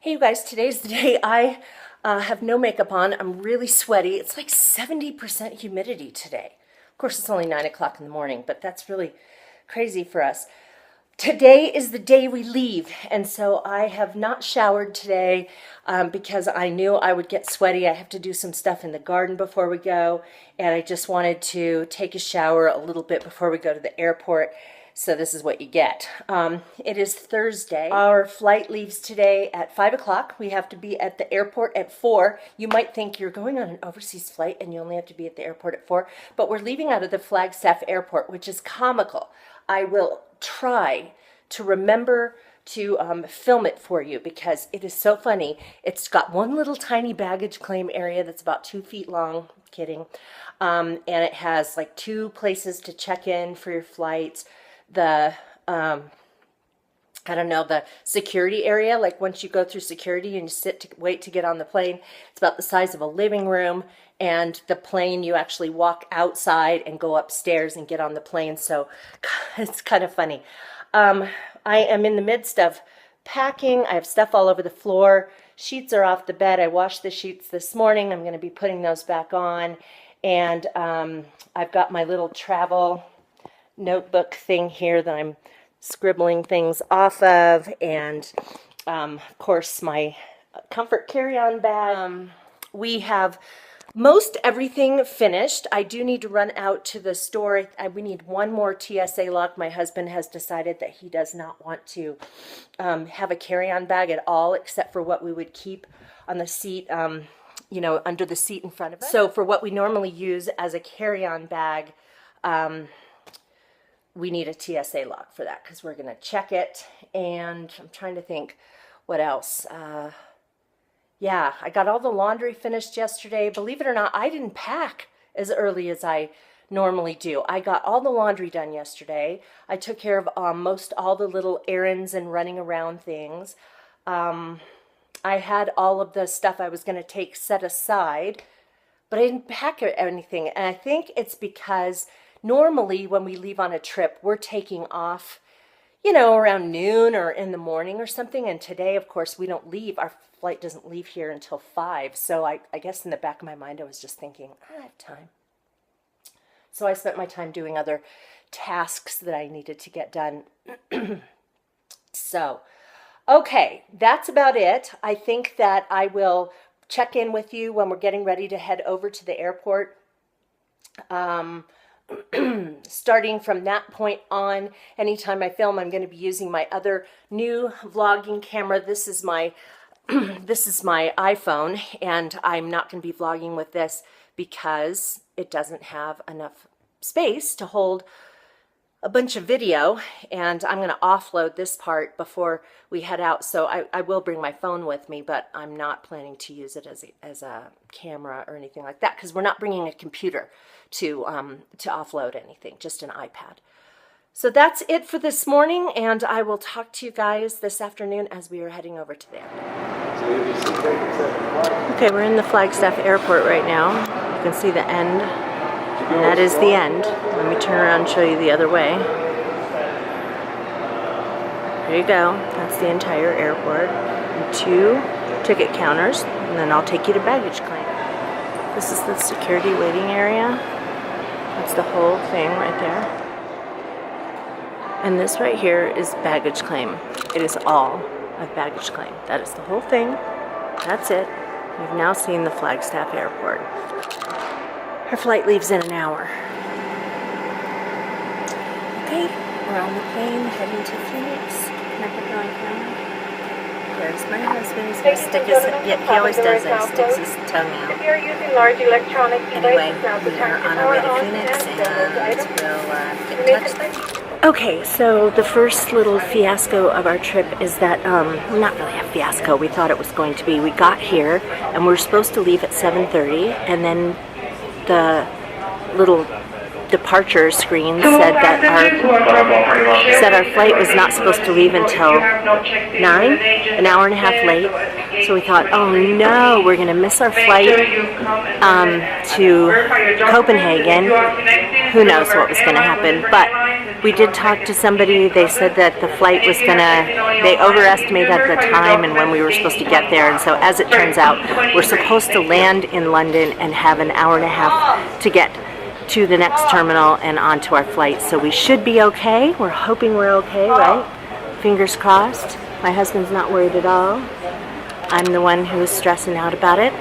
Hey you guys, today's the day I have no makeup on. I'm really sweaty. It's like 70% humidity today. Of course, it's only 9 o'clock in the morning, but that's really crazy for us. Today is the day we leave, and so I have not showered today because I knew I would get sweaty. I have to do some stuff in the garden before we go, and I just wanted to take a shower a little bit before we go to the airport. So this is what you get. It is Thursday. Our flight leaves today at 5 o'clock. We have to be at the airport at 4. You might think you're going on an overseas flight and you only have to be at the airport at 4, but we're leaving out of the Flagstaff airport, which is comical. I will try to remember to film it for you because it is so funny. It's got one little tiny baggage claim area that's about 2 feet long. Kidding. And it has like 2 places to check in for your flights. The I don't know, the security area, like once you go through security and you sit to wait to get on the plane, it's about the size of a living room, and the plane, you actually walk outside and go upstairs and get on the plane. So it's kind of funny. I am in the midst of packing. I have stuff all over the floor. Sheets are off the bed. I washed the sheets this morning. I'm going to be putting those back on, and I've got my little travel notebook thing here that I'm scribbling things off of, and of course my comfort carry-on bag. We have most everything finished. I do need to run out to the store. We need one more TSA lock. My husband has decided that he does not want to have a carry-on bag at all, except for what we would keep on the seat, you know, under the seat in front of us. So for what we normally use as a carry-on bag, we need a TSA lock for that because we're going to check it. And I'm trying to think what else. Yeah, I got all the laundry finished yesterday. Believe it or not, I didn't pack as early as I normally do. I got all the laundry done yesterday. I took care of most all the little errands and running around things. I had all of the stuff I was going to take set aside, but I didn't pack anything. And I think it's because normally when we leave on a trip, we're taking off, you know, around noon or in the morning or something. And today, of course, we don't leave. Our flight doesn't leave here until 5. So I guess in the back of my mind, I was just thinking, I have time. So I spent my time doing other tasks that I needed to get done. So, okay, that's about it. I think that I will check in with you when we're getting ready to head over to the airport. Starting from that point on, anytime I film, I'm going to be using my other new vlogging camera. This is my this is my iPhone, and I'm not going to be vlogging with this because it doesn't have enough space to hold a bunch of video, and I'm going to offload this part before we head out. So I will bring my phone with me, but I'm not planning to use it as a camera or anything like that because we're not bringing a computer to offload anything, just an iPad. So that's it for this morning, and I will talk to you guys this afternoon as we are heading over to there. Okay, we're in the Flagstaff airport right now. You can see the end. And that is the end. Let me turn around and show you the other way. There you go. That's the entire airport. And 2 ticket counters, and then I'll take you to baggage claim. This is the security waiting area. That's the whole thing right there. And this right here is baggage claim. It is all of baggage claim. That is the whole thing. That's it. You've now seen the Flagstaff airport. Her flight leaves in an hour. Okay, we're on the plane heading to Phoenix. Can I put it on camera? There's my husband. He's going to stick his, he always does that, sticks his tongue out. If you're using large electronic Anyway, devices, we are on our way to Phoenix, and we'll get in touch. Okay, so the first little fiasco of our trip is that, not really a fiasco, we thought it was going to be. We got here, and we were supposed to leave at 7:30, and then the little departure screen said that our flight was not supposed to leave until 9, an hour and a half late. So we thought, oh no, we're going to miss our flight to Copenhagen. Who knows what was going to happen, but We did talk to somebody. They said that the flight was they overestimated the time and when we were supposed to get there. And so as it turns out, we're supposed to land in London and have an hour and a half to get to the next terminal and onto our flight. So we should be okay. We're hoping we're okay, right? Fingers crossed. My husband's not worried at all. I'm the one who is stressing out about it.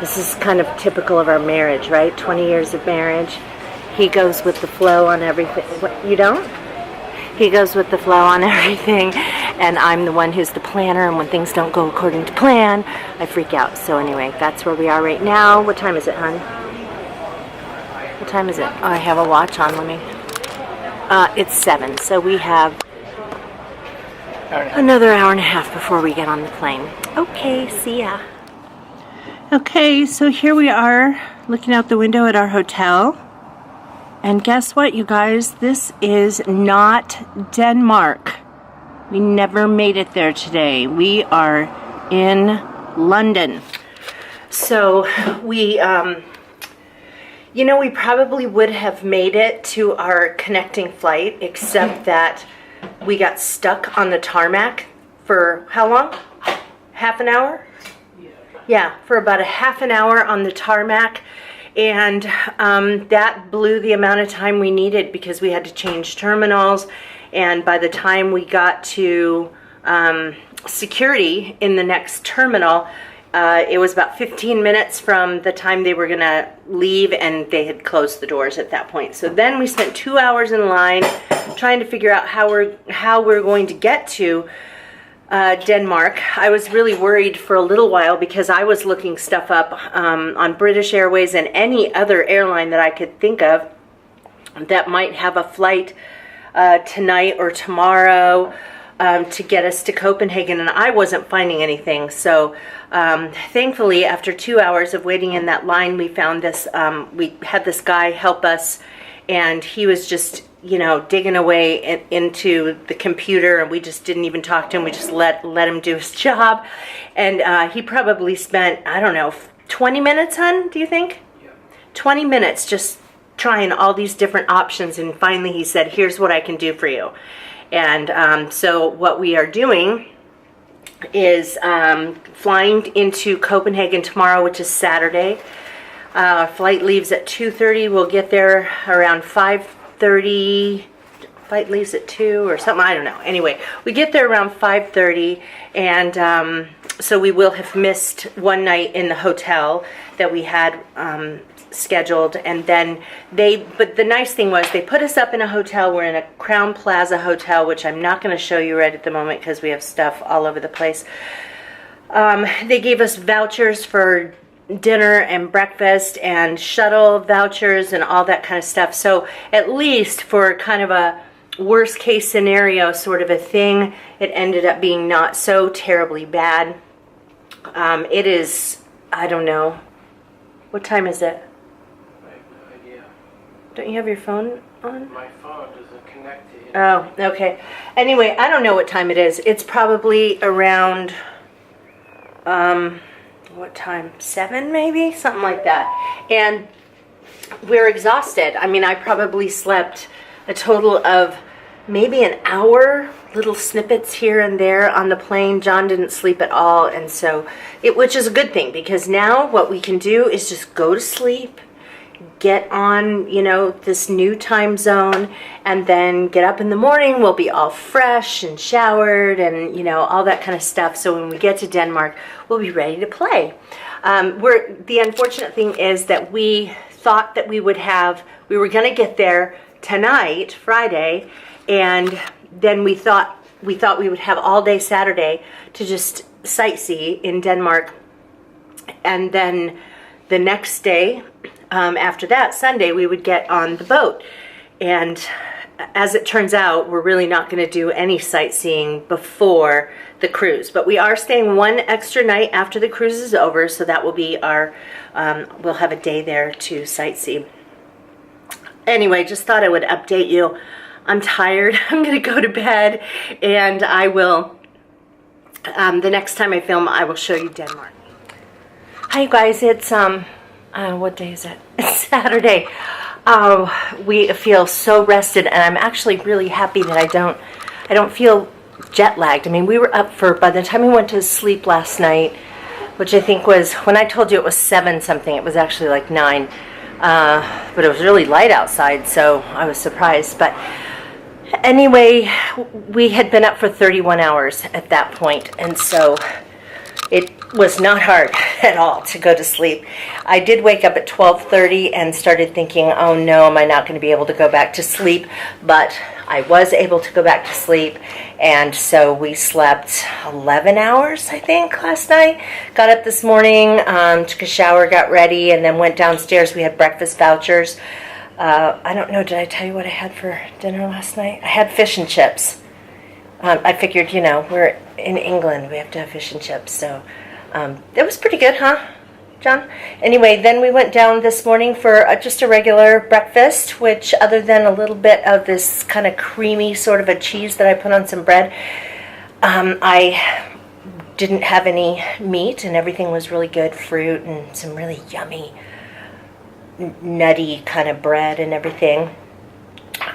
This is kind of typical of our marriage, right? 20 years of marriage. He goes with the flow on everything. What, you don't? He goes with the flow on everything, and I'm the one who's the planner, and when things don't go according to plan, I freak out. So anyway, that's where we are right now. What time is it, hon? What time is it? Oh, I have a watch on. Let me... it's 7, so we have another hour and a half before we get on the plane. Okay, see ya. Okay, so here we are looking out the window at our hotel. And guess what, you guys? This is not Denmark. We never made it there today. We are in London. So we, we probably would have made it to our connecting flight, except that we got stuck on the tarmac for how long? Half an hour? Yeah, for about a half an hour on the tarmac. And that blew the amount of time we needed because we had to change terminals. And by the time we got to security in the next terminal, it was about 15 minutes from the time they were going to leave, and they had closed the doors at that point. So then we spent 2 hours in line trying to figure out how we're going to get to Denmark. I was really worried for a little while because I was looking stuff up on British Airways and any other airline that I could think of that might have a flight tonight or tomorrow to get us to Copenhagen, and I wasn't finding anything. So thankfully, after 2 hours of waiting in that line, we found this, we had this guy help us, and he was just digging away into the computer, and we just didn't even talk to him. We just let him do his job. And he probably spent, I don't know, 20 minutes, hon, do you think? Yeah. 20 minutes just trying all these different options, and finally he said, here's what I can do for you. And so what we are doing is flying into Copenhagen tomorrow, which is Saturday. Our flight leaves at 2:30. We'll get there around 5:30. Flight leaves at 2 or something. I don't know. Anyway, we get there around 5:30, and so we will have missed one night in the hotel that we had scheduled. And then but the nice thing was they put us up in a hotel. We're in a Crown Plaza hotel, which I'm not going to show you right at the moment because we have stuff all over the place. They gave us vouchers for dinner and breakfast and shuttle vouchers and all that kind of stuff. So at least for kind of a worst case scenario sort of a thing, it ended up being not so terribly bad. It is, I don't know, what time is it? I have no idea. Don't you have your phone on? My phone doesn't connect to it. Oh, okay. Anyway, I don't know what time it is. It's probably around what time? 7 maybe? Something like that. And we're exhausted. I mean, I probably slept a total of maybe an hour, little snippets here and there on the plane. John didn't sleep at all, and so which is a good thing, because now what we can do is just go to sleep, get on, this new time zone, and then get up in the morning. We'll be all fresh and showered and, all that kind of stuff. So when we get to Denmark, we'll be ready to play. The unfortunate thing is that we thought that we were going to get there tonight, Friday, and then we thought we would have all day Saturday to just sightsee in Denmark. And then the next day, after that, Sunday, we would get on the boat. And as it turns out, we're really not going to do any sightseeing before the cruise. But we are staying one extra night after the cruise is over, so that will be our, we'll have a day there to sightsee. Anyway, just thought I would update you. I'm tired. I'm going to go to bed, and I will, the next time I film, I will show you Denmark. Hi, you guys. It's, what day is it? It's Saturday. We feel so rested, and I'm actually really happy that I don't feel jet lagged. I mean, we were up for, by the time we went to sleep last night, which I think was, when I told you it was 7 something, it was actually like 9. But it was really light outside, so I was surprised. But anyway, we had been up for 31 hours at that point, and so it was not hard at all to go to sleep. I did wake up at 12:30 and started thinking, oh no, am I not going to be able to go back to sleep? But I was able to go back to sleep, and so we slept 11 hours, I think, last night. Got up this morning, took a shower, got ready, and then went downstairs. We had breakfast vouchers. I don't know, did I tell you what I had for dinner last night? I had fish and chips. I figured, you know, we're in England, we have to have fish and chips, so it was pretty good, huh, John? Anyway, then we went down this morning for just a regular breakfast, which other than a little bit of this kind of creamy sort of a cheese that I put on some bread, I didn't have any meat, and everything was really good, fruit and some really yummy, nutty kind of bread and everything.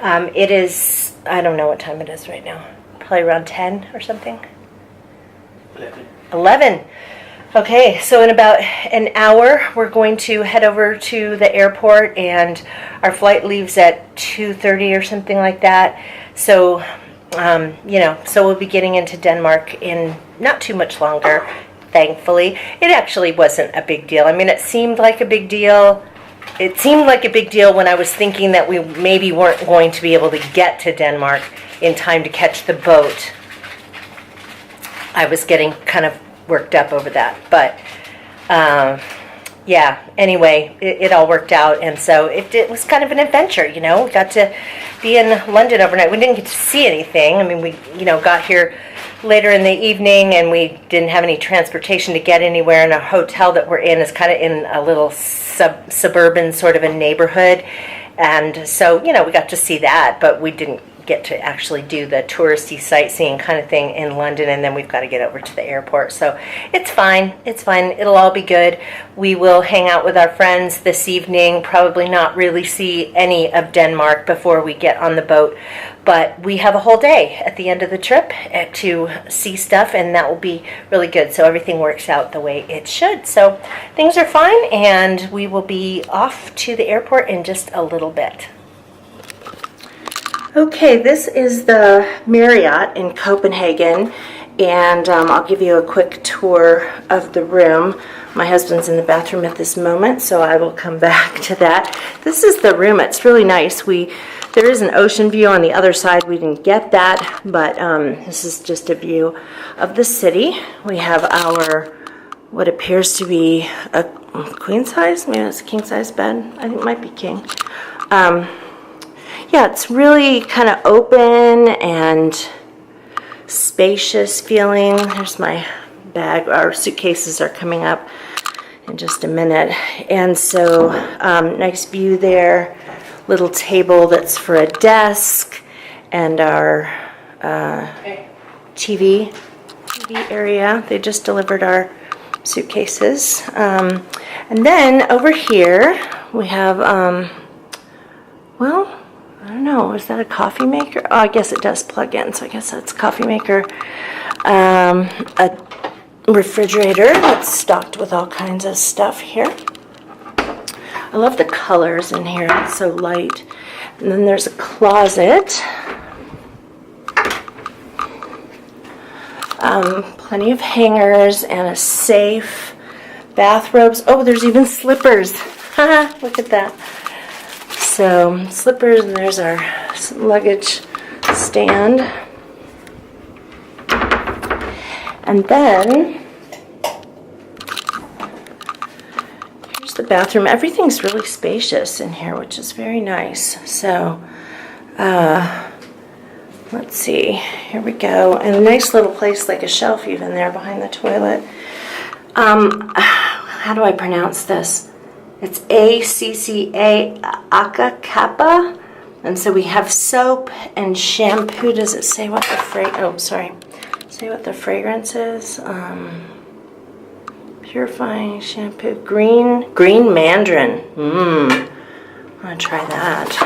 It is, I don't know what time it is right now. Probably around 10 or something. 11. Okay, so in about an hour, we're going to head over to the airport, and our flight leaves at 2:30 or something like that. So, you know, so we'll be getting into Denmark in not too much longer, thankfully. It actually wasn't a big deal. I mean, it seemed like a big deal. It seemed like a big deal when I was thinking that we maybe weren't going to be able to get to Denmark in time to catch the boat. I was getting kind of worked up over that, but yeah, anyway, it all worked out, and so it was kind of an adventure, you know. We got to be in London overnight. We didn't get to see anything. I mean, we, you know, got here later in the evening, and we didn't have any transportation to get anywhere, and our hotel that we're in is kind of in a little suburban sort of a neighborhood, and so, you know, we got to see that, but we didn't get to actually do the touristy sightseeing kind of thing in London, and then we've got to get over to the airport. So it's fine. It's fine. It'll all be good. We will hang out with our friends this evening, probably not really see any of Denmark before we get on the boat, but we have a whole day at the end of the trip to see stuff, and that will be really good. So everything works out the way it should. So things are fine, and we will be off to the airport in just a little bit. Okay, this is the Marriott in Copenhagen, and I'll give you a quick tour of the room. My husband's in the bathroom at this moment, so I will come back to that. This is the room. It's really nice. There is an ocean view on the other side. We didn't get that, but this is just a view of the city. We have our, what appears to be a queen size, maybe it's a king size bed. I think it might be king. Yeah, it's really kind of open and spacious feeling. There's my bag. Our suitcases are coming up in just a minute. And so, nice view there. Little table that's for a desk, and our TV area. They just delivered our suitcases. And then over here we have, well, I don't know, is that a coffee maker? Oh, I guess it does plug in, so I guess that's a coffee maker. A refrigerator that's stocked with all kinds of stuff here. I love the colors in here, it's so light. And then there's a closet. Plenty of hangers and a safe. Bathrobes. Oh, there's even slippers. Look at that. So, slippers, and there's our luggage stand. And then, here's the bathroom. Everything's really spacious in here, which is very nice. So, let's see. Here we go. And a nice little place, like a shelf even there behind the toilet. How do I pronounce this? It's ACCA, Aka Kappa. And so we have soap and shampoo. Does it say what the say what the fragrance is? Purifying shampoo. Green Mandarin. I'm gonna try that.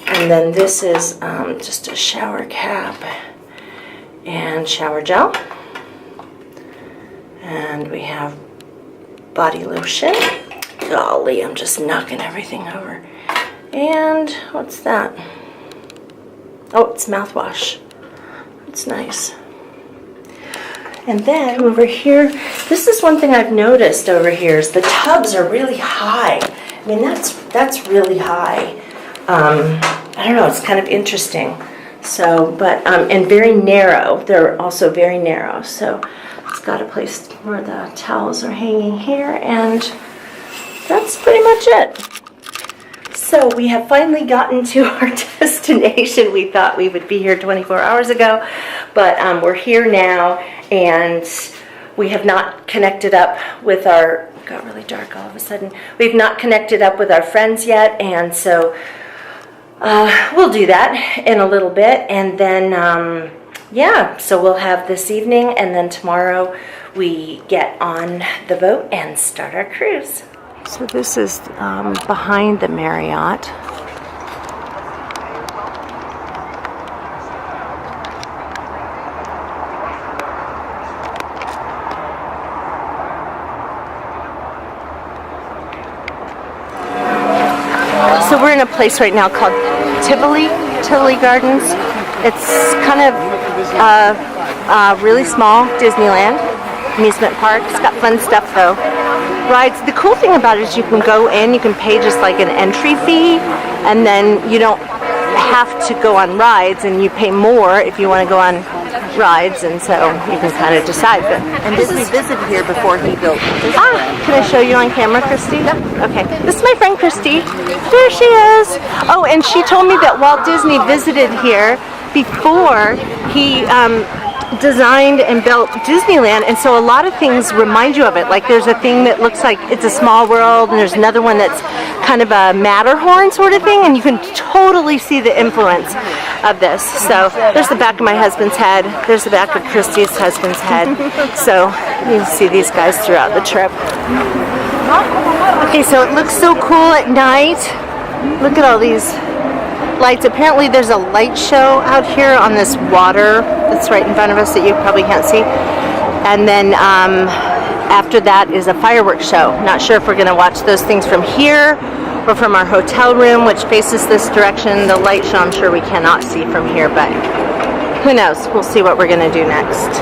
And then this is just a shower cap and shower gel. And we have body lotion. Golly, I'm just knocking everything over. And what's that? Oh, it's mouthwash. It's nice. And then over here, this is one thing I've noticed over here is the tubs are really high. I mean, that's really high. I don't know, it's kind of interesting. So, but, and very narrow. They're also very narrow. So it's got a place where the towels are hanging here, and that's pretty much it. So we have finally gotten to our destination. We thought we would be here 24 hours ago, but we're here now, and we have not connected up with our, it got really dark all of a sudden. We've not connected up with our friends yet, and so we'll do that in a little bit, and then yeah, so we'll have this evening, and then tomorrow we get on the boat and start our cruise. So this is behind the Marriott. So we're in a place right now called Tivoli Gardens. It's kind of really small Disneyland amusement park. It's got fun stuff though. Rides. The cool thing about it is you can go in, you can pay just like an entry fee, and then you don't have to go on rides, and you pay more if you want to go on rides, and so you can kind of decide. But And Disney visited here before he built it. can I show you on camera, Christy? Yeah. Okay. This is my friend Christy. There she is. Oh, and she told me that Walt Disney visited here before he designed and built Disneyland, and so a lot of things remind you of it. Like there's a thing that looks like It's a Small World, and there's another one that's kind of a Matterhorn sort of thing, and you can totally see the influence of this. So there's the back of my husband's head, there's the back of Christy's husband's head. So you can see these guys throughout the trip. Okay, so it looks so cool at night. Look at all these lights. Apparently there's a light show out here on this water that's right in front of us that you probably can't see. And then after that is a fireworks show. Not sure if we're going to watch those things from here or from our hotel room, which faces this direction. The light show I'm sure we cannot see from here, but who knows? We'll see what we're going to do next.